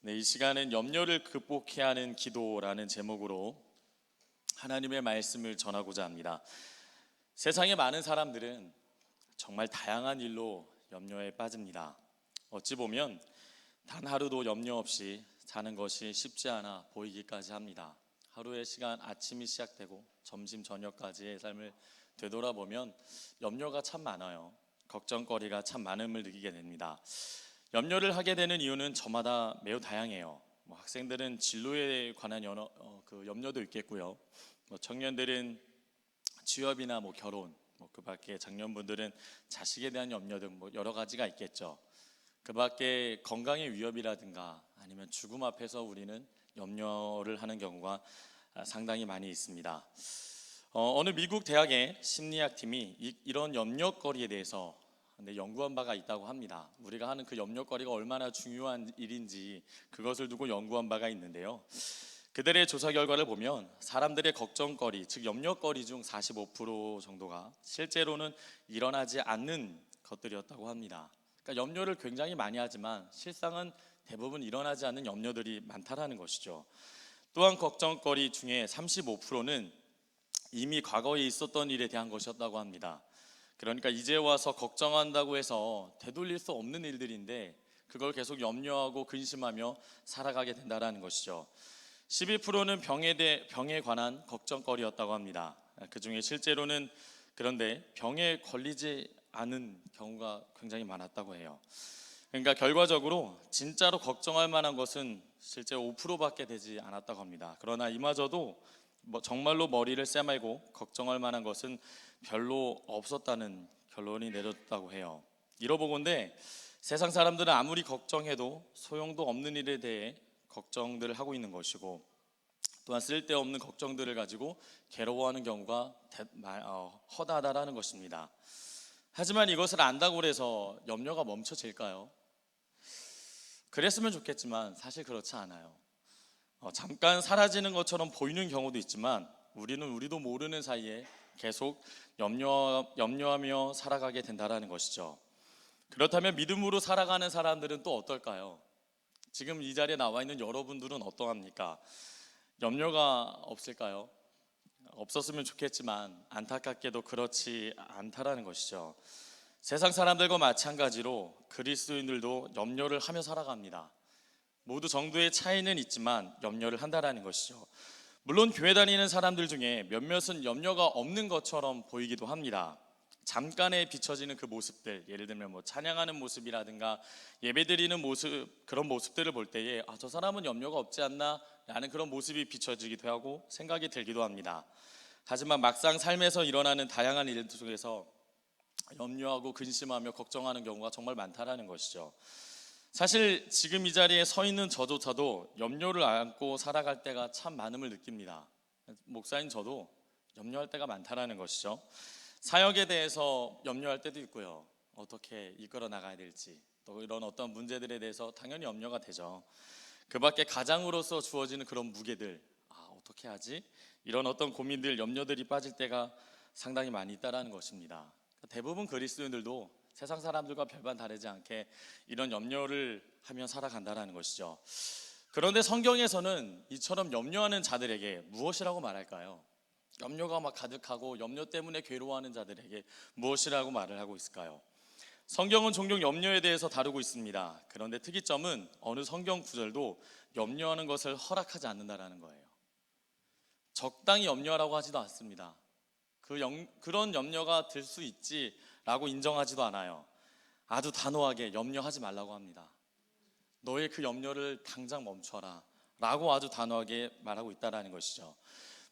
네, 이 시간은 염려를 극복해야 하는 기도라는 제목으로 하나님의 말씀을 전하고자 합니다. 세상의 많은 사람들은 정말 다양한 일로 염려에 빠집니다. 어찌 보면 단 하루도 염려 없이 사는 것이 쉽지 않아 보이기까지 합니다. 하루의 시간, 아침이 시작되고 점심, 저녁까지의 삶을 되돌아보면 염려가 참 많아요. 걱정거리가 참 많음을 느끼게 됩니다. 염려를 하게 되는 이유는 저마다 매우 다양해요. 학생들은 진로에 관한 염려도 있겠고요. 청년들은 취업이나 결혼, 그 밖에 장년분들은 자식에 대한 염려 등 여러 가지가 있겠죠. 그 밖에 건강의 위협이라든가 아니면 죽음 앞에서 우리는 염려를 하는 경우가 상당히 많이 있습니다. 어느 미국 대학의 심리학 팀이 이런 염려거리에 대해서 연구한 바가 있다고 합니다. 우리가 하는 그 염려거리가 얼마나 중요한 일인지 그것을 두고 연구한 바가 있는데요. 그들의 조사 결과를 보면 사람들의 걱정거리, 즉 염려거리 중 45% 정도가 실제로는 일어나지 않는 것들이었다고 합니다. 그러니까 염려를 굉장히 많이 하지만 실상은 대부분 일어나지 않는 염려들이 많다라는 것이죠. 또한 걱정거리 중에 35%는 이미 과거에 있었던 일에 대한 것이었다고 합니다. 그러니까 이제 와서 걱정한다고 해서 되돌릴 수 없는 일들인데 그걸 계속 염려하고 근심하며 살아가게 된다는 것이죠. 12%는 병에 관한 걱정거리였다고 합니다. 그 중에 실제로는 그런데 병에 걸리지 않은 경우가 굉장히 많았다고 해요. 그러니까 결과적으로 진짜로 걱정할 만한 것은 실제 5%밖에 되지 않았다고 합니다. 그러나 이마저도 정말로 머리를 새말고 걱정할 만한 것은 별로 없었다는 결론이 내렸다고 해요. 이러보건대 세상 사람들은 아무리 걱정해도 소용도 없는 일에 대해 걱정들을 하고 있는 것이고 또한 쓸데없는 걱정들을 가지고 괴로워하는 경우가 허다하다라는 것입니다. 하지만 이것을 안다고 해서 염려가 멈춰질까요? 그랬으면 좋겠지만 사실 그렇지 않아요. 잠깐 사라지는 것처럼 보이는 경우도 있지만 우리도 모르는 사이에 계속 염려하며 살아가게 된다는 것이죠. 그렇다면 믿음으로 살아가는 사람들은 또 어떨까요? 지금 이 자리에 나와 있는 여러분들은 어떠합니까? 염려가 없을까요? 없었으면 좋겠지만 안타깝게도 그렇지 않다라는 것이죠. 세상 사람들과 마찬가지로 그리스도인들도 염려를 하며 살아갑니다. 모두 정도의 차이는 있지만 염려를 한다라는 것이죠. 물론 교회 다니는 사람들 중에 몇몇은 염려가 없는 것처럼 보이기도 합니다. 잠깐에 비춰지는 그 모습들, 예를 들면 찬양하는 모습이라든가 예배드리는 모습, 그런 모습들을 볼 때에 저 사람은 염려가 없지 않나 라는 그런 모습이 비춰지기도 하고 생각이 들기도 합니다. 하지만 막상 삶에서 일어나는 다양한 일들 속에서 염려하고 근심하며 걱정하는 경우가 정말 많다라는 것이죠. 사실 지금 이 자리에 서 있는 저조차도 염려를 안고 살아갈 때가 참 많음을 느낍니다. 목사인 저도 염려할 때가 많다라는 것이죠. 사역에 대해서 염려할 때도 있고요. 어떻게 이끌어 나가야 될지, 또 이런 어떤 문제들에 대해서 당연히 염려가 되죠. 그 밖에 가장으로서 주어지는 그런 무게들, 어떻게 하지? 이런 어떤 고민들, 염려들이 빠질 때가 상당히 많이 있다라는 것입니다. 대부분 그리스도인들도 세상 사람들과 별반 다르지 않게 이런 염려를 하며 살아간다는 것이죠. 그런데 성경에서는 이처럼 염려하는 자들에게 무엇이라고 말할까요? 염려가 가득하고 염려 때문에 괴로워하는 자들에게 무엇이라고 말을 하고 있을까요? 성경은 종종 염려에 대해서 다루고 있습니다. 그런데 특이점은 어느 성경 구절도 염려하는 것을 허락하지 않는다라는 거예요. 적당히 염려하라고 하지도 않습니다. 그런 염려가 들 수 있지라고 인정하지도 않아요. 아주 단호하게 염려하지 말라고 합니다. 너의 그 염려를 당장 멈춰라 라고 아주 단호하게 말하고 있다는 것이죠.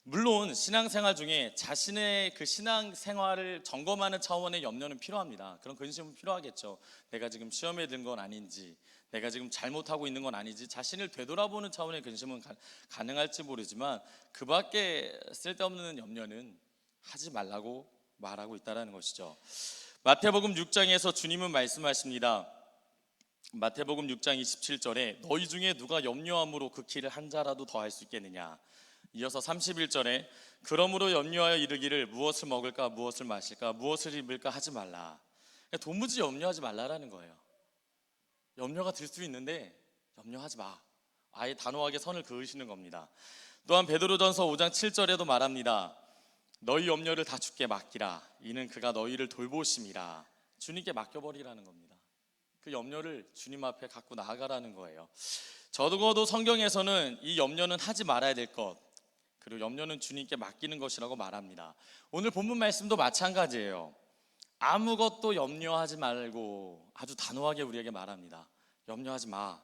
물론 신앙생활 중에 자신의 그 신앙생활을 점검하는 차원의 염려는 필요합니다. 그런 근심은 필요하겠죠. 내가 지금 시험에 든 건 아닌지, 내가 지금 잘못하고 있는 건 아닌지 자신을 되돌아보는 차원의 근심은 가능할지 모르지만 그 밖에 쓸데없는 염려는 하지 말라고 말하고 있다는 것이죠. 마태복음 6장에서 주님은 말씀하십니다. 마태복음 6장 27절에 너희 중에 누가 염려함으로 그 길을 한 자라도 더할 수 있겠느냐. 이어서 31절에 그러므로 염려하여 이르기를 무엇을 먹을까 무엇을 마실까 무엇을 입을까 하지 말라. 도무지 염려하지 말라라는 거예요. 염려가 들 수 있는데 염려하지 마 아예 단호하게 선을 그으시는 겁니다. 또한 베드로전서 5장 7절에도 말합니다. 너희 염려를 다 주께 맡기라. 이는 그가 너희를 돌보심이라. 주님께 맡겨버리라는 겁니다. 그 염려를 주님 앞에 갖고 나아가라는 거예요. 적어도 성경에서는 이 염려는 하지 말아야 될 것, 그리고 염려는 주님께 맡기는 것이라고 말합니다. 오늘 본문 말씀도 마찬가지예요. 아무것도 염려하지 말고 아주 단호하게 우리에게 말합니다. 염려하지 마.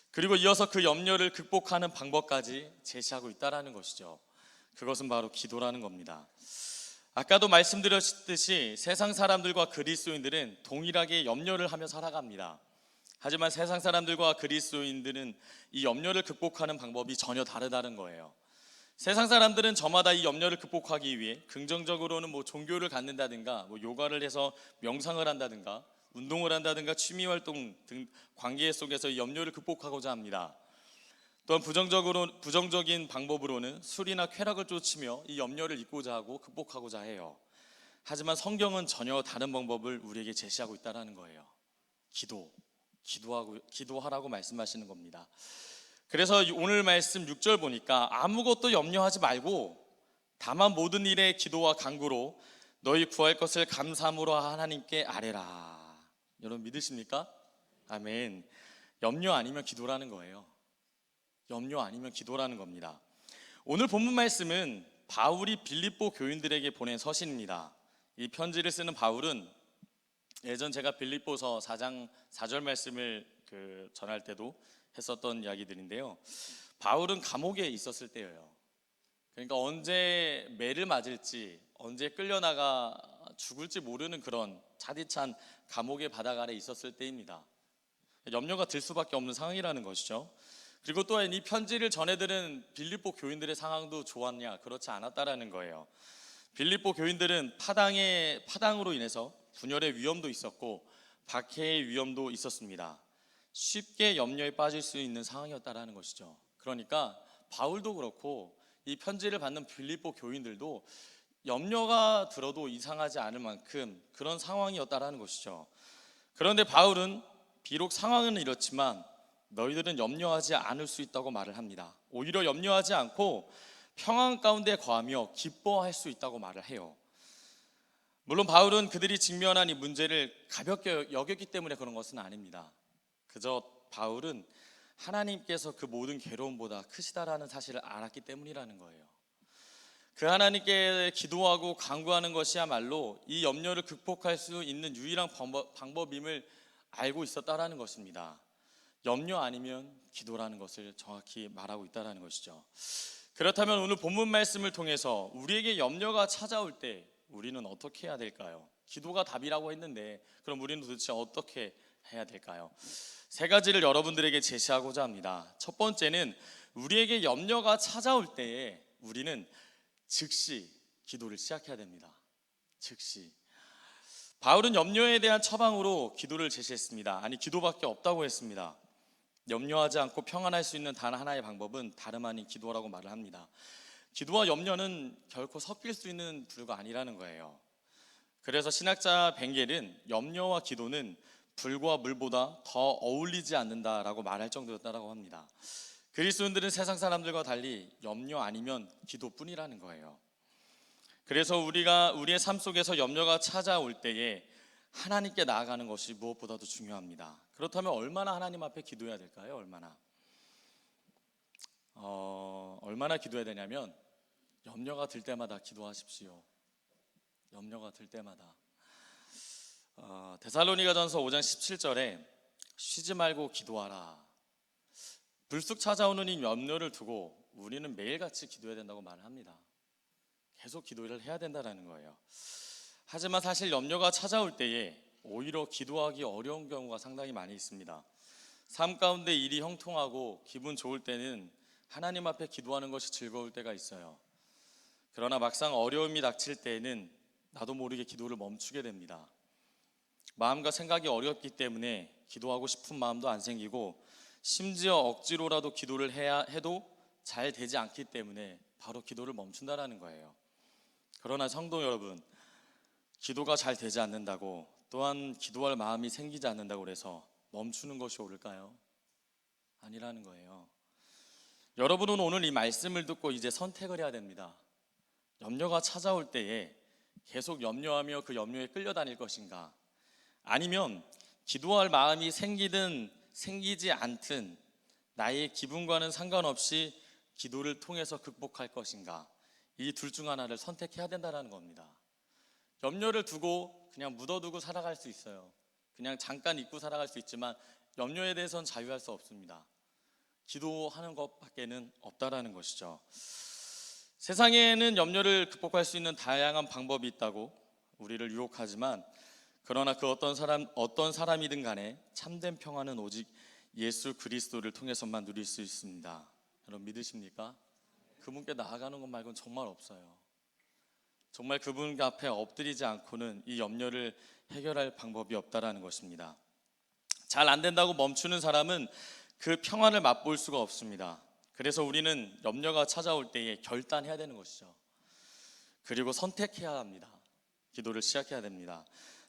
그리고 이어서 그 염려를 극복하는 방법까지 제시하고 있다는 것이죠. 그것은 바로 기도라는 겁니다. 아까도 말씀드렸듯이 세상 사람들과 그리스도인들은 동일하게 염려를 하며 살아갑니다. 하지만 세상 사람들과 그리스도인들은 이 염려를 극복하는 방법이 전혀 다르다는 거예요. 세상 사람들은 저마다 이 염려를 극복하기 위해 긍정적으로는 종교를 갖는다든가 요가를 해서 명상을 한다든가 운동을 한다든가 취미활동 등 관계 속에서 이 염려를 극복하고자 합니다. 또한 부정적인 방법으로는 술이나 쾌락을 쫓으며 이 염려를 잊고자 하고 극복하고자 해요. 하지만 성경은 전혀 다른 방법을 우리에게 제시하고 있다는 거예요. 기도하라고 말씀하시는 겁니다. 그래서 오늘 말씀 6절 보니까 아무것도 염려하지 말고 다만 모든 일에 기도와 간구로 너희 구할 것을 감사함으로 하나님께 아뢰라. 여러분 믿으십니까? 아멘. 염려 아니면 기도라는 거예요. 염려 아니면 기도라는 겁니다. 오늘 본문 말씀은 바울이 빌립보 교인들에게 보낸 서신입니다. 이 편지를 쓰는 바울은 예전 제가 빌립보서 4장 4절 말씀을 전할 때도 했었던 이야기들인데요. 바울은 감옥에 있었을 때예요. 그러니까 언제 매를 맞을지, 언제 끌려나가 죽을지 모르는 그런 차디찬 감옥의 바닥 아래 있었을 때입니다. 염려가 들 수밖에 없는 상황이라는 것이죠. 그리고 또한 이 편지를 전해들은 빌립보 교인들의 상황도 좋았냐? 그렇지 않았다라는 거예요. 빌립보 교인들은 파당으로 인해서 분열의 위험도 있었고 박해의 위험도 있었습니다. 쉽게 염려에 빠질 수 있는 상황이었다라는 것이죠. 그러니까 바울도 그렇고 이 편지를 받는 빌립보 교인들도 염려가 들어도 이상하지 않을 만큼 그런 상황이었다라는 것이죠. 그런데 바울은 비록 상황은 이렇지만 너희들은 염려하지 않을 수 있다고 말을 합니다. 오히려 염려하지 않고 평안 가운데 거하며 기뻐할 수 있다고 말을 해요. 물론 바울은 그들이 직면한 이 문제를 가볍게 여겼기 때문에 그런 것은 아닙니다. 그저 바울은 하나님께서 그 모든 괴로움보다 크시다라는 사실을 알았기 때문이라는 거예요. 그 하나님께 기도하고 간구하는 것이야말로 이 염려를 극복할 수 있는 유일한 방법임을 알고 있었다라는 것입니다. 염려 아니면 기도라는 것을 정확히 말하고 있다는 것이죠. 그렇다면 오늘 본문 말씀을 통해서 우리에게 염려가 찾아올 때 우리는 어떻게 해야 될까요? 기도가 답이라고 했는데 그럼 우리는 도대체 어떻게 해야 될까요? 세 가지를 여러분들에게 제시하고자 합니다. 첫 번째는 우리에게 염려가 찾아올 때에 우리는 즉시 기도를 시작해야 됩니다. 즉시. 바울은 염려에 대한 처방으로 기도를 제시했습니다. 아니 기도밖에 없다고 했습니다. 염려하지 않고 평안할 수 있는 단 하나의 방법은 다름 아닌 기도라고 말을 합니다. 기도와 염려는 결코 섞일 수 있는 부류가 아니라는 거예요. 그래서 신학자 벵겔은 염려와 기도는 불과 물보다 더 어울리지 않는다라고 말할 정도였다고 합니다. 그리스도인들은 세상 사람들과 달리 염려 아니면 기도뿐이라는 거예요. 그래서 우리가 우리의 삶 속에서 염려가 찾아올 때에 하나님께 나아가는 것이 무엇보다도 중요합니다. 그렇다면 얼마나 하나님 앞에 기도해야 될까요? 얼마나 기도해야 되냐면 염려가 들 때마다 기도하십시오. 염려가 들 때마다. 데살로니가전서 5장 17절에 쉬지 말고 기도하라. 불쑥 찾아오는 이 염려를 두고 우리는 매일같이 기도해야 된다고 말을 합니다. 계속 기도를 해야 된다는 거예요. 하지만 사실 염려가 찾아올 때에 오히려 기도하기 어려운 경우가 상당히 많이 있습니다. 삶 가운데 일이 형통하고 기분 좋을 때는 하나님 앞에 기도하는 것이 즐거울 때가 있어요. 그러나 막상 어려움이 닥칠 때에는 나도 모르게 기도를 멈추게 됩니다. 마음과 생각이 어렵기 때문에 기도하고 싶은 마음도 안 생기고 심지어 억지로라도 기도를 해야 해도 잘 되지 않기 때문에 바로 기도를 멈춘다라는 거예요. 그러나 성도 여러분, 기도가 잘 되지 않는다고 또한 기도할 마음이 생기지 않는다고 해서 멈추는 것이 옳을까요? 아니라는 거예요. 여러분은 오늘 이 말씀을 듣고 이제 선택을 해야 됩니다. 염려가 찾아올 때에 계속 염려하며 그 염려에 끌려다닐 것인가, 아니면 기도할 마음이 생기든 생기지 않든 나의 기분과는 상관없이 기도를 통해서 극복할 것인가, 이 둘 중 하나를 선택해야 된다는 겁니다. 염려를 두고 그냥 묻어두고 살아갈 수 있어요. 그냥 잠깐 잊고 살아갈 수 있지만 염려에 대해서는 자유할 수 없습니다. 기도하는 것밖에는 없다라는 것이죠. 세상에는 염려를 극복할 수 있는 다양한 방법이 있다고 우리를 유혹하지만, 그러나 그 어떤 사람이든 간에 참된 평안은 오직 예수 그리스도를 통해서만 누릴 수 있습니다. 여러분 믿으십니까? 그분께 나아가는 것 말고는 정말 없어요. 정말 그분 앞에 엎드리지 않고는 이 염려를 해결할 방법이 없다라는 것입니다. 잘 안 된다고 멈추는 사람은 그 평안을 맛볼 수가 없습니다. 그래서 우리는 염려가 찾아올 때에 결단해야 되는 것이죠. 그리고 선택해야 합니다. 기도를 시작해야 됩니다.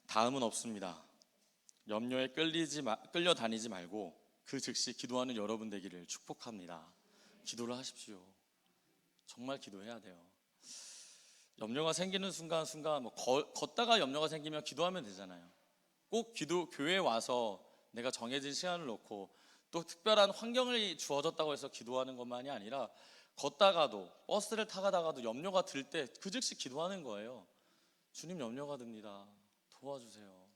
다음은 없습니다. 염려에 끌려다니지 말고 그 즉시 기도하는 여러분 되기를 축복합니다. 기도를 하십시오. 정말 기도해야 돼요. 염려가 생기는 순간 뭐 걷다가 염려가 생기면 기도하면 되잖아요. 꼭 교회에 와서 내가 정해진 시간을 놓고 또 특별한 환경이 주어졌다고 해서 기도하는 것만이 아니라, 걷다가도 버스를 타가다가도 염려가 들 때 그 즉시 기도하는 거예요. 주님, 염려가 듭니다. 도와주세요.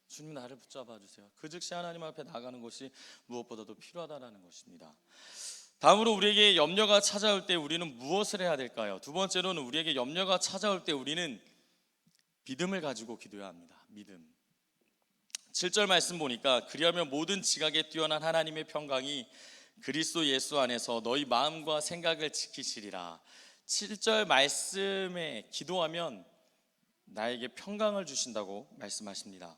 주님, 나를 붙잡아 주세요. 그 즉시 하나님 앞에 나가는 것이 무엇보다도 필요하다는 것입니다. 다음으로 우리에게 염려가 찾아올 때 우리는 무엇을 해야 될까요? 두 번째로는 우리에게 염려가 찾아올 때 우리는 믿음을 가지고 기도해야 합니다. 믿음. 7절 말씀 보니까 그리하면 모든 지각에 뛰어난 하나님의 평강이 그리스도 예수 안에서 너희 마음과 생각을 지키시리라. 7절 말씀에 기도하면 나에게 평강을 주신다고 말씀하십니다.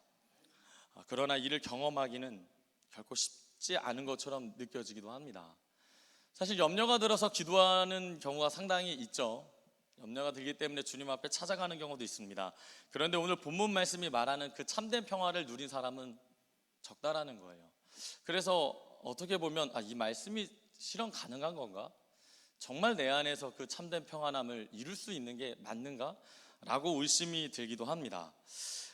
그러나 이를 경험하기는 결코 쉽지 않은 것처럼 느껴지기도 합니다. 사실 염려가 들어서 기도하는 경우가 상당히 있죠. 염려가 들기 때문에 주님 앞에 찾아가는 경우도 있습니다. 그런데 오늘 본문 말씀이 말하는 그 참된 평화를 누린 사람은 적다라는 거예요. 그래서 어떻게 보면 이 말씀이 실현 가능한 건가? 정말 내 안에서 그 참된 평안함을 이룰 수 있는 게 맞는가? 라고 의심이 들기도 합니다.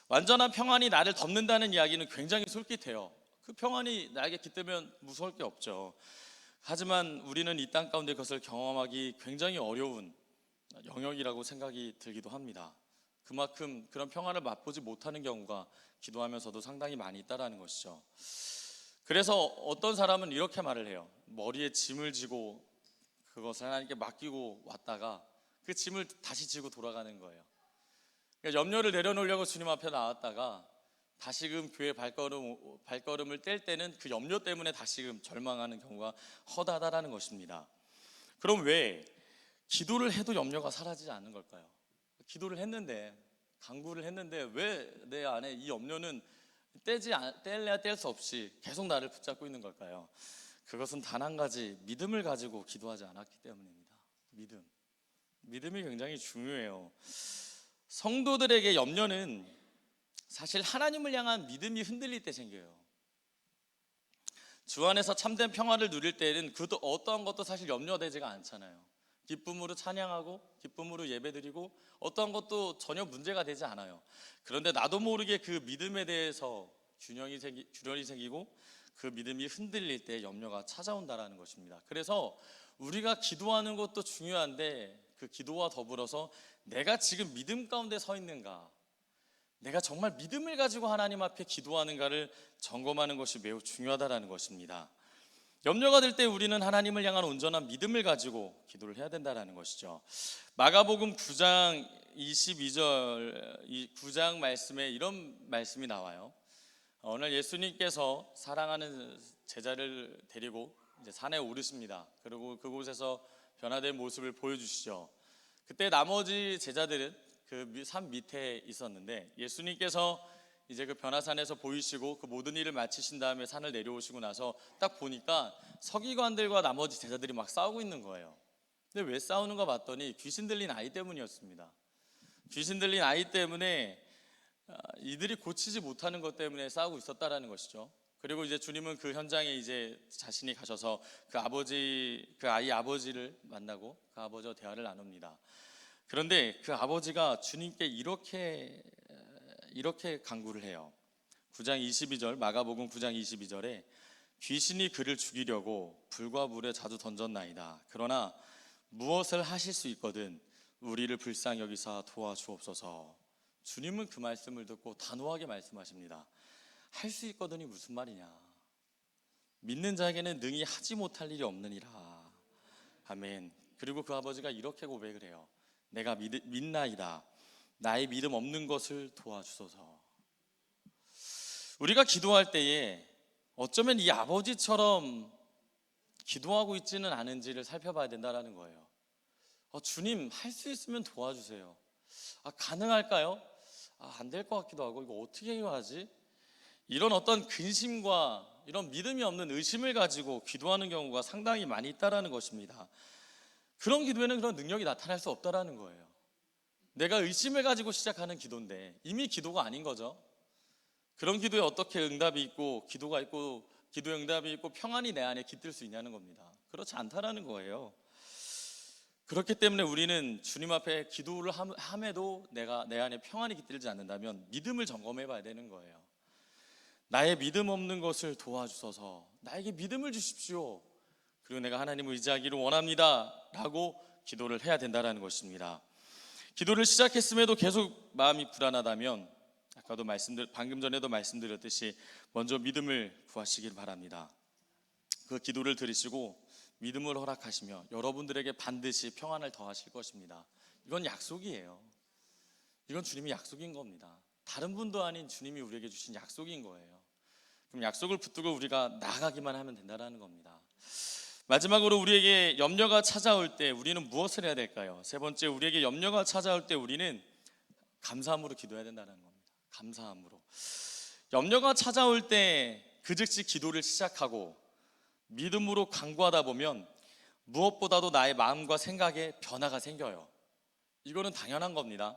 완전한 평안이 나를 덮는다는 이야기는 굉장히 솔깃해요. 그 평안이 나에게 깃들면 무서울 게 없죠. 하지만 우리는 이 땅 가운데 그것을 경험하기 굉장히 어려운 영역이라고 생각이 들기도 합니다. 그만큼 그런 평안을 맛보지 못하는 경우가 기도하면서도 상당히 많이 있다는 것이죠. 그래서 어떤 사람은 이렇게 말을 해요. 머리에 짐을 지고 그것을 하나님께 맡기고 왔다가 그 짐을 다시 지고 돌아가는 거예요. 그러니까 염려를 내려놓으려고 주님 앞에 나왔다가 다시금 교회 발걸음을 뗄 때는 그 염려 때문에 다시금 절망하는 경우가 허다하다는 것입니다. 그럼 왜 기도를 해도 염려가 사라지지 않는 걸까요? 기도를 했는데, 간구를 했는데 왜 내 안에 이 염려는 뗄래야 뗄 수 없이 계속 나를 붙잡고 있는 걸까요? 그것은 단 한 가지, 믿음을 가지고 기도하지 않았기 때문입니다. 믿음이 굉장히 중요해요. 성도들에게 염려는 사실 하나님을 향한 믿음이 흔들릴 때 생겨요. 주 안에서 참된 평화를 누릴 때는 그 어떠한 것도 사실 염려되지가 않잖아요. 기쁨으로 찬양하고 기쁨으로 예배드리고 어떠한 것도 전혀 문제가 되지 않아요. 그런데 나도 모르게 그 믿음에 대해서 균열이 생기고 그 믿음이 흔들릴 때 염려가 찾아온다라는 것입니다. 그래서 우리가 기도하는 것도 중요한데 그 기도와 더불어서 내가 지금 믿음 가운데 서 있는가, 내가 정말 믿음을 가지고 하나님 앞에 기도하는가를 점검하는 것이 매우 중요하다는 것입니다. 염려가 들 때 우리는 하나님을 향한 온전한 믿음을 가지고 기도를 해야 된다는 것이죠. 마가복음 9장 22절 9장 말씀에 이런 말씀이 나와요. 오늘 예수님께서 사랑하는 제자를 데리고 이제 산에 오르십니다. 그리고 그곳에서 변화된 모습을 보여주시죠. 그때 나머지 제자들은 그 산 밑에 있었는데 예수님께서 이제 그 변화산에서 보이시고 그 모든 일을 마치신 다음에 산을 내려오시고 나서 딱 보니까 서기관들과 나머지 제자들이 막 싸우고 있는 거예요. 근데 왜 싸우는가 봤더니 귀신 들린 아이 때문이었습니다. 귀신 들린 아이 때문에 이들이 고치지 못하는 것 때문에 싸우고 있었다라는 것이죠. 그리고 이제 주님은 그 현장에 이제 자신이 가셔서 그 아이 아버지를 만나고 그 아버지와 대화를 나눕니다. 그런데 그 아버지가 주님께 이렇게 간구를 해요. 9장 22절, 마가복음 9장 22절에 귀신이 그를 죽이려고 불과 물에 자주 던졌나이다. 그러나 무엇을 하실 수 있거든 우리를 불쌍히 여기사 도와주옵소서. 주님은 그 말씀을 듣고 단호하게 말씀하십니다. 할 수 있거든이 무슨 말이냐? 믿는 자에게는 능히 하지 못할 일이 없느니라. 아멘. 그리고 그 아버지가 이렇게 고백을 해요. 내가 믿나이다. 나의 믿음 없는 것을 도와주소서. 우리가 기도할 때에 어쩌면 이 아버지처럼 기도하고 있지는 않은지를 살펴봐야 된다는 거예요. 주님, 할 수 있으면 도와주세요. 가능할까요? 안 될 것 같기도 하고, 이거 어떻게 해야 하지? 이런 어떤 근심과 이런 믿음이 없는 의심을 가지고 기도하는 경우가 상당히 많이 있다는 것입니다. 그런 기도에는 그런 능력이 나타날 수 없다는 거예요. 내가 의심을 가지고 시작하는 기도인데 이미 기도가 아닌 거죠. 그런 기도에 어떻게 응답이 있고 기도가 있고 기도의 응답이 있고 평안이 내 안에 깃들 수 있냐는 겁니다. 그렇지 않다라는 거예요. 그렇기 때문에 우리는 주님 앞에 기도를 함에도 내가 내 안에 평안이 깃들지 않는다면 믿음을 점검해 봐야 되는 거예요. 나의 믿음 없는 것을 도와주소서. 나에게 믿음을 주십시오. 그리고 내가 하나님을 의지하기를 원합니다 라고 기도를 해야 된다는 것입니다. 기도를 시작했음에도 계속 마음이 불안하다면 방금 전에도 말씀드렸듯이 먼저 믿음을 구하시길 바랍니다. 그 기도를 들으시고 믿음을 허락하시며 여러분들에게 반드시 평안을 더하실 것입니다. 이건 약속이에요. 이건 주님이 약속인 겁니다. 다른 분도 아닌 주님이 우리에게 주신 약속인 거예요. 그럼 약속을 붙들고 우리가 나아가기만 하면 된다는 겁니다. 마지막으로 우리에게 염려가 찾아올 때 우리는 무엇을 해야 될까요? 세 번째, 우리에게 염려가 찾아올 때 우리는 감사함으로 기도해야 된다는 겁니다. 감사함으로. 염려가 찾아올 때 그 즉시 기도를 시작하고 믿음으로 간구하다 보면 무엇보다도 나의 마음과 생각에 변화가 생겨요. 이거는 당연한 겁니다.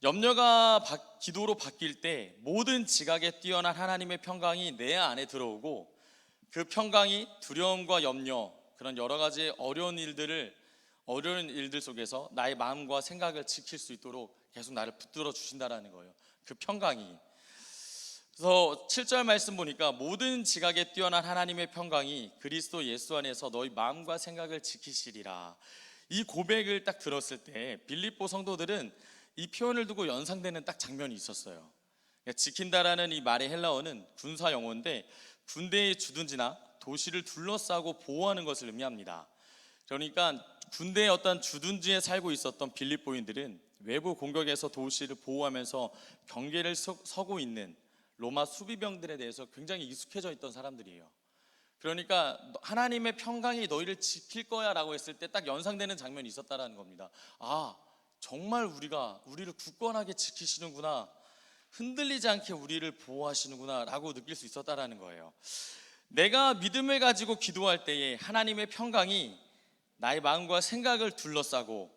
염려가 기도로 바뀔 때 모든 지각에 뛰어난 하나님의 평강이 내 안에 들어오고 그 평강이 두려움과 염려, 그런 여러 가지 어려운 일들 속에서 나의 마음과 생각을 지킬 수 있도록 계속 나를 붙들어 주신다라는 거예요. 그 평강이. 그래서 7절 말씀 보니까 모든 지각에 뛰어난 하나님의 평강이 그리스도 예수 안에서 너희 마음과 생각을 지키시리라. 이 고백을 딱 들었을 때 빌립보 성도들은 이 표현을 두고 연상되는 딱 장면이 있었어요. 그러니까 지킨다라는 이 말의 헬라어는 군사 용어인데 군대의 주둔지나 도시를 둘러싸고 보호하는 것을 의미합니다. 그러니까 군대의 어떤 주둔지에 살고 있었던 빌립보인들은 외부 공격에서 도시를 보호하면서 경계를 서고 있는 로마 수비병들에 대해서 굉장히 익숙해져 있던 사람들이에요. 그러니까 하나님의 평강이 너희를 지킬 거야 라고 했을 때 딱 연상되는 장면이 있었다는 겁니다. 정말 우리를 굳건하게 지키시는구나, 흔들리지 않게 우리를 보호하시는구나 라고 느낄 수 있었다는 거예요. 내가 믿음을 가지고 기도할 때에 하나님의 평강이 나의 마음과 생각을 둘러싸고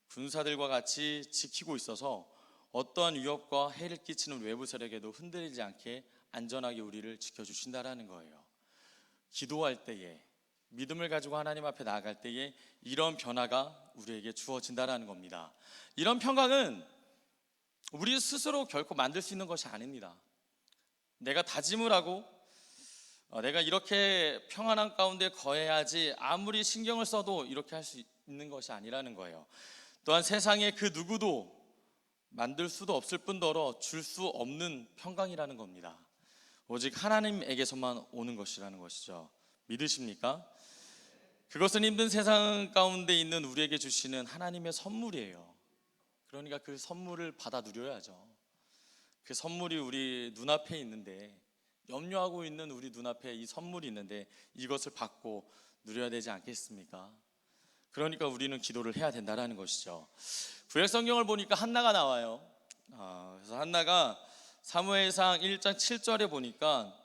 군사들과 같이 지키고 있어서 어떠한 위협과 해를 끼치는 외부 세력에도 흔들리지 않게 안전하게 우리를 지켜주신다라는 거예요. 기도할 때에, 믿음을 가지고 하나님 앞에 나아갈 때에 이런 변화가 우리에게 주어진다라는 겁니다. 이런 평강은 우리 스스로 결코 만들 수 있는 것이 아닙니다. 내가 다짐을 하고 내가 이렇게 평안한 가운데 거해야지 아무리 신경을 써도 이렇게 할 수 있는 것이 아니라는 거예요. 또한 세상에 그 누구도 만들 수도 없을 뿐더러 줄 수 없는 평강이라는 겁니다. 오직 하나님에게서만 오는 것이라는 것이죠. 믿으십니까? 그것은 힘든 세상 가운데 있는 우리에게 주시는 하나님의 선물이에요. 그러니까 그 선물을 받아 누려야죠. 그 선물이 우리 눈앞에 있는데, 염려하고 있는 우리 눈앞에 이 선물이 있는데 이것을 받고 누려야 되지 않겠습니까? 그러니까 우리는 기도를 해야 된다는 것이죠. 구약 성경을 보니까 한나가 나와요. 그래서 한나가 사무엘상 1장 7절에 보니까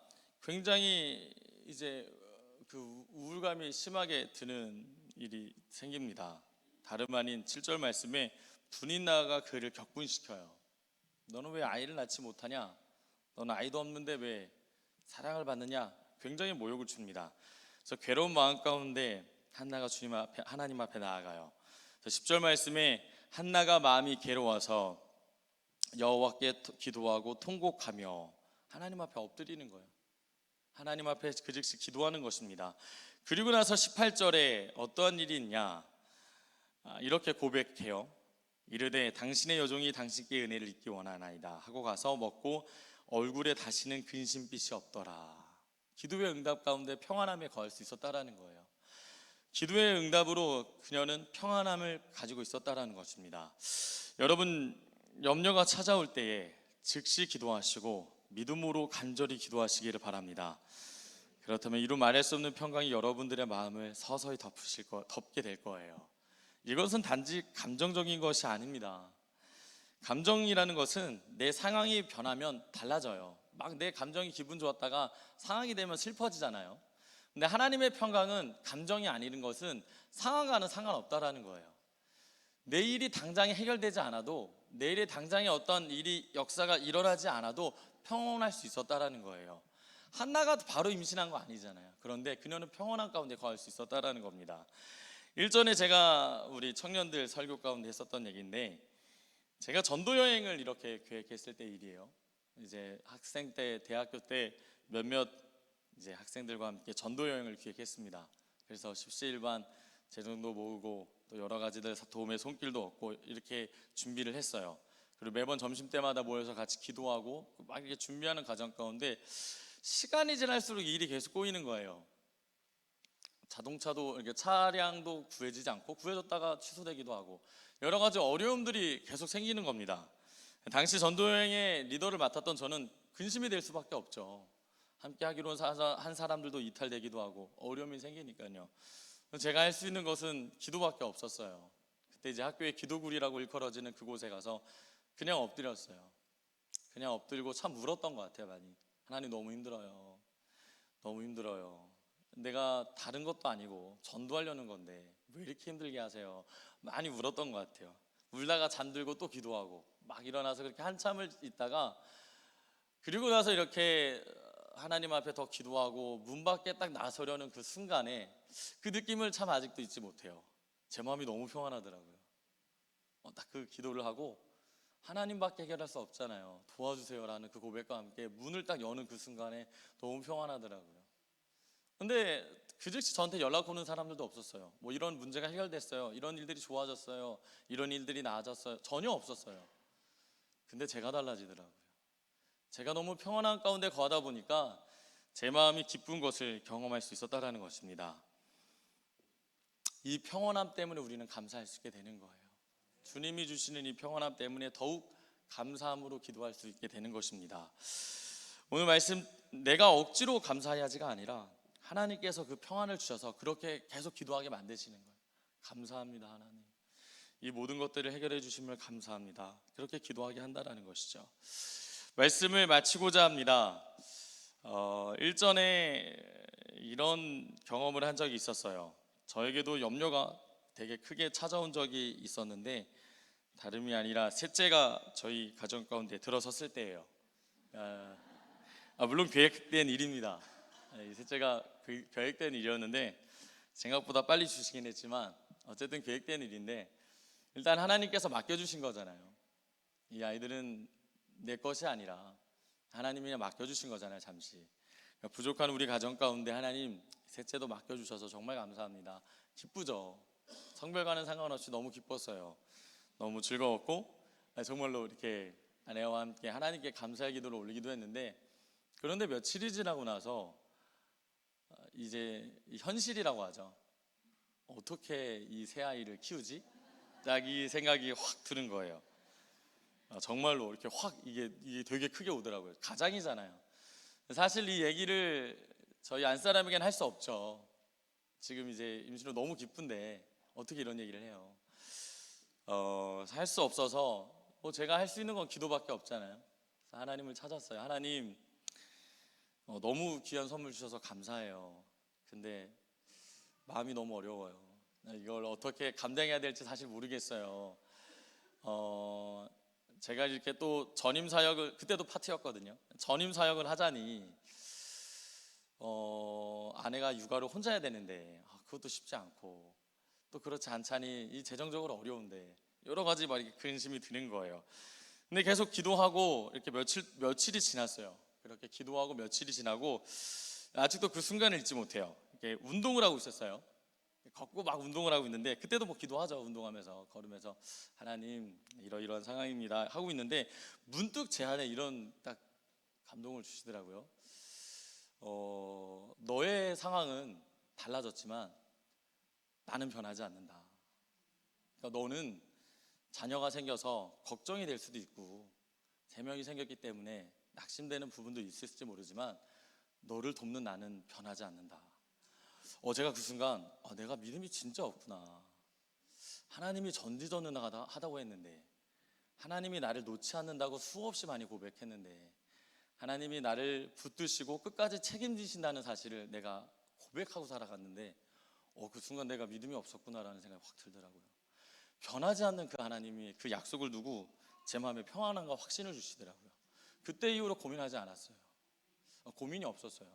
굉장히 이제 그 우울감이 심하게 드는 일이 생깁니다. 다름 아닌 7절 말씀에 분인나가 그를 격분시켜요. 너는 왜 아이를 낳지 못하냐? 너는 아이도 없는데 왜 사랑을 받느냐? 굉장히 모욕을 줍니다. 그래서 괴로운 마음 가운데 한나가 하나님 앞에 나아가요. 10절 말씀에 한나가 마음이 괴로워서 여호와께 기도하고 통곡하며 하나님 앞에 엎드리는 거예요. 하나님 앞에 그 즉시 기도하는 것입니다. 그리고 나서 18절에 어떠한 일이 있냐, 이렇게 고백해요. 이르되 당신의 여종이 당신께 은혜를 입기 원하나이다 하고 가서 먹고 얼굴에 다시는 근심빛이 없더라. 기도의 응답 가운데 평안함에 거할 수 있었다라는 거예요. 기도의 응답으로 그녀는 평안함을 가지고 있었다라는 것입니다. 여러분, 염려가 찾아올 때에 즉시 기도하시고 믿음으로 간절히 기도하시기를 바랍니다. 그렇다면 이루 말할 수 없는 평강이 여러분들의 마음을 서서히 덮게 될 거예요. 이것은 단지 감정적인 것이 아닙니다. 감정이라는 것은 내 상황이 변하면 달라져요. 막 내 감정이 기분 좋았다가 상황이 되면 슬퍼지잖아요. 근데 하나님의 평강은 감정이 아닌 것은 상황과는 상관없다라는 거예요. 내일이 당장에 해결되지 않아도, 내일에 당장에 어떤 일이 역사가 일어나지 않아도 평온할 수 있었다라는 거예요. 한나가 바로 임신한 거 아니잖아요. 그런데 그녀는 평온한 가운데 거할 수 있었다라는 겁니다. 일전에 제가 우리 청년들 설교 가운데 했었던 얘기인데, 제가 전도 여행을 이렇게 계획했을 때 일이에요. 이제 학생 때, 대학교 때 몇몇 이제 학생들과 함께 전도 여행을 기획했습니다. 그래서 십시일반 재정도 모으고 또 여러 가지들 도움의 손길도 얻고 이렇게 준비를 했어요. 그리고 매번 점심 때마다 모여서 같이 기도하고 막 이렇게 준비하는 과정 가운데 시간이 지날수록 일이 계속 꼬이는 거예요. 자동차도 이렇게 차량도 구해지지 않고, 구해졌다가 취소되기도 하고 여러 가지 어려움들이 계속 생기는 겁니다. 당시 전도여행의 리더를 맡았던 저는 근심이 될 수밖에 없죠. 함께 하기로 한 사람들도 이탈되기도 하고 어려움이 생기니까요. 제가 할 수 있는 것은 기도밖에 없었어요. 그때 이제 학교의 기도굴이라고 일컬어지는 그곳에 가서 그냥 엎드렸어요. 그냥 엎드리고 참 울었던 것 같아요. 많이. 하나님, 너무 힘들어요. 너무 힘들어요. 내가 다른 것도 아니고 전도하려는 건데 왜 이렇게 힘들게 하세요? 많이 울었던 것 같아요. 울다가 잠들고 또 기도하고 막 일어나서 그렇게 한참을 있다가, 그리고 나서 이렇게 하나님 앞에 더 기도하고 문 밖에 딱 나서려는 그 순간에 그 느낌을 참 아직도 잊지 못해요. 제 마음이 너무 평안하더라고요. 딱 그 기도를 하고, 하나님밖에 해결할 수 없잖아요, 도와주세요라는 그 고백과 함께 문을 딱 여는 그 순간에 너무 평안하더라고요. 근데 그 즉시 저한테 연락 오는 사람들도 없었어요. 뭐 이런 문제가 해결됐어요, 이런 일들이 좋아졌어요, 이런 일들이 나아졌어요. 전혀 없었어요. 근데 제가 달라지더라고요. 제가 너무 평안한 가운데 거하다 보니까 제 마음이 기쁜 것을 경험할 수 있었다라는 것입니다. 이 평안함 때문에 우리는 감사할 수 있게 되는 거예요. 주님이 주시는 이 평안함 때문에 더욱 감사함으로 기도할 수 있게 되는 것입니다. 오늘 말씀, 내가 억지로 감사해야지가 아니라 하나님께서 그 평안을 주셔서 그렇게 계속 기도하게 만드시는 거예요. 감사합니다 하나님, 이 모든 것들을 해결해 주심을 감사합니다. 그렇게 기도하게 한다는 것이죠. 말씀을 마치고자 합니다. 일전에 이런 경험을 한 적이 있었어요. 저에게도 염려가 되게 크게 찾아온 적이 있었는데, 다름이 아니라 셋째가 저희 가정 가운데 들어섰을 때예요. 물론 계획된 일입니다. 셋째가 계획된 일이었는데 생각보다 빨리 주시긴 했지만 어쨌든 계획된 일인데, 일단 하나님께서 맡겨주신 거잖아요. 이 아이들은 내 것이 아니라 하나님이 맡겨주신 거잖아요. 잠시 부족한 우리 가정 가운데 하나님 셋째도 맡겨주셔서 정말 감사합니다. 기쁘죠. 성별과는 상관없이 너무 기뻤어요. 너무 즐거웠고, 정말로 이렇게 아내와 함께 하나님께 감사의 기도를 올리기도 했는데, 그런데 며칠이 지나고 나서 이제 현실이라고 하죠. 어떻게 이 새 아이를 키우지? 딱 이 생각이 확 드는 거예요. 정말로 이렇게 확 이게 되게 크게 오더라고요. 가장이잖아요. 사실 이 얘기를 저희 안사람에게는 할 수 없죠. 지금 이제 임신으로 너무 기쁜데 어떻게 이런 얘기를 해요. 할 수 없어서 뭐 제가 할 수 있는 건 기도밖에 없잖아요. 하나님을 찾았어요. 하나님, 너무 귀한 선물 주셔서 감사해요. 근데 마음이 너무 어려워요. 이걸 어떻게 감당해야 될지 사실 모르겠어요. 제가 이렇게 또 전임 사역을, 그때도 파트였거든요. 전임 사역을 하자니 아내가 육아를 혼자 해야 되는데 그것도 쉽지 않고 또 그렇지 않자니 이 재정적으로 어려운데 여러 가지 막 이렇게 근심이 드는 거예요. 근데 계속 기도하고 이렇게 며칠이 지났어요. 그렇게 기도하고 며칠이 지나고 아직도 그 순간을 잊지 못해요. 이렇게 운동을 하고 있었어요. 걷고 막 운동을 하고 있는데 그때도 뭐 기도하죠. 운동하면서 걸으면서 하나님 이러이러한 상황입니다 하고 있는데 문득 제 안에 이런 딱 감동을 주시더라고요. 너의 상황은 달라졌지만 나는 변하지 않는다. 그러니까 너는 자녀가 생겨서 걱정이 될 수도 있고 재명이 생겼기 때문에 낙심되는 부분도 있을지 모르지만 너를 돕는 나는 변하지 않는다. 제가 그 순간 내가 믿음이 진짜 없구나. 하나님이 전지전능하다고 했는데, 하나님이 나를 놓지 않는다고 수없이 많이 고백했는데, 하나님이 나를 붙드시고 끝까지 책임지신다는 사실을 내가 고백하고 살아갔는데 그 순간 내가 믿음이 없었구나라는 생각이 확 들더라고요. 변하지 않는 그 하나님이 그 약속을 두고 제 마음에 평안함과 확신을 주시더라고요. 그때 이후로 고민하지 않았어요. 고민이 없었어요.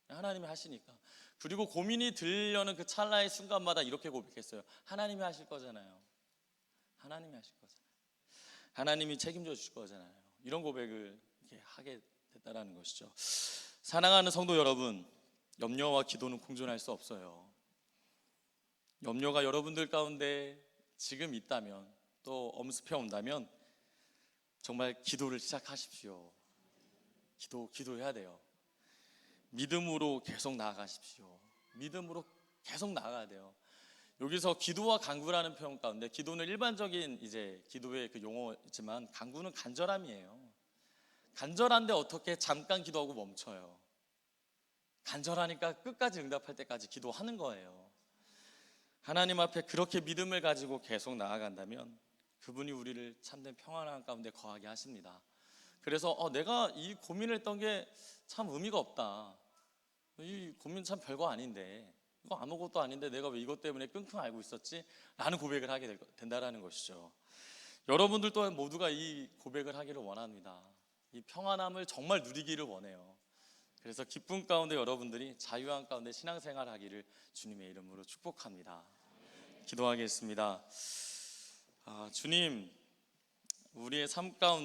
하나님이 하시니까. 그리고 고민이 들려는 그 찰나의 순간마다 이렇게 고백했어요. 하나님이 하실 거잖아요. 하나님이 하실 거잖아요. 하나님이 책임져 주실 거잖아요. 이런 고백을 이렇게 하게 됐다라는 것이죠. 사랑하는 성도 여러분, 염려와 기도는 공존할 수 없어요. 염려가 여러분들 가운데 지금 있다면, 또 엄습해 온다면 정말 기도를 시작하십시오. 기도해야 돼요. 믿음으로 계속 나아가십시오. 믿음으로 계속 나아가야 돼요. 여기서 기도와 간구라는 표현 가운데, 기도는 일반적인 이제 기도의 그 용어지만 간구는 간절함이에요. 간절한데 어떻게 잠깐 기도하고 멈춰요? 간절하니까 끝까지 응답할 때까지 기도하는 거예요. 하나님 앞에 그렇게 믿음을 가지고 계속 나아간다면 그분이 우리를 참된 평안한 가운데 거하게 하십니다. 그래서 내가 이 고민을 했던 게 참 의미가 없다. 이 고민 참 별거 아닌데, 이거 아무것도 아닌데 내가 왜 이것 때문에 끙끙 앓고 있었지? 라는 고백을 하게 된다는 것이죠. 여러분들 또한 모두가 이 고백을 하기를 원합니다. 이 평안함을 정말 누리기를 원해요. 그래서 기쁨 가운데 여러분들이 자유한 가운데 신앙생활 하기를 주님의 이름으로 축복합니다. 기도하겠습니다. 주님, 우리의 삶 가운데